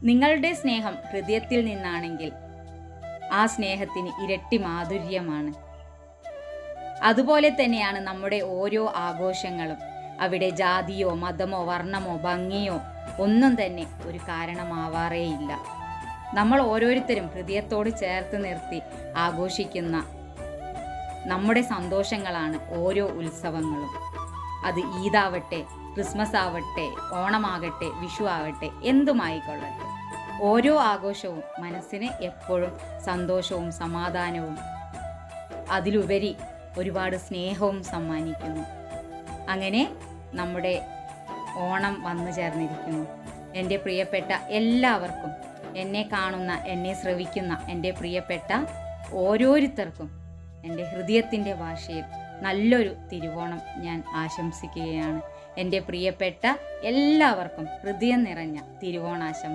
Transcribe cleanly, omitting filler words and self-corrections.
നിങ്ങളുടെ സ്നേഹം ഹൃദയത്തിൽ നിന്നാണെങ്കിൽ ആ സ്നേഹത്തിന് ഇരട്ടി മാധുര്യമാണ്. അതുപോലെ തന്നെയാണ് നമ്മുടെ ഓരോ ആഘോഷങ്ങളും. അവിടെ ജാതിയോ മതമോ വർണ്ണമോ ഭംഗിയോ ഒന്നും തന്നെ ഒരു കാരണമാവാറേയില്ല. നമ്മൾ ഓരോരുത്തരും ഹൃദയത്തോട് ചേർത്ത് നിർത്തി ആഘോഷിക്കുന്ന നമ്മുടെ സന്തോഷങ്ങളാണ് ഓരോ ഉത്സവങ്ങളും. അത് ഈദാവട്ടെ, ക്രിസ്മസ് ആവട്ടെ, ഓണമാകട്ടെ, വിഷു ആവട്ടെ, എന്തുമായിക്കൊള്ളട്ടെ, ഓരോ ആഘോഷവും മനസ്സിന് എപ്പോഴും സന്തോഷവും സമാധാനവും അതിലുപരി ഒരുപാട് സ്നേഹവും സമ്മാനിക്കുന്നു. അങ്ങനെ നമ്മുടെ ഓണം വന്നു ചേർന്നിരിക്കുന്നു. എൻ്റെ പ്രിയപ്പെട്ട എല്ലാവർക്കും, എന്നെ കാണുന്ന, എന്നെ ശ്രവിക്കുന്ന എൻ്റെ പ്രിയപ്പെട്ട ഓരോരുത്തർക്കും എൻ്റെ ഹൃദയത്തിൻ്റെ ഭാഷയിൽ നല്ലൊരു തിരുവോണം ഞാൻ ആശംസിക്കുകയാണ്. എൻ്റെ പ്രിയപ്പെട്ട എല്ലാവർക്കും ഹൃദയം നിറഞ്ഞ തിരുവോണാശംസ.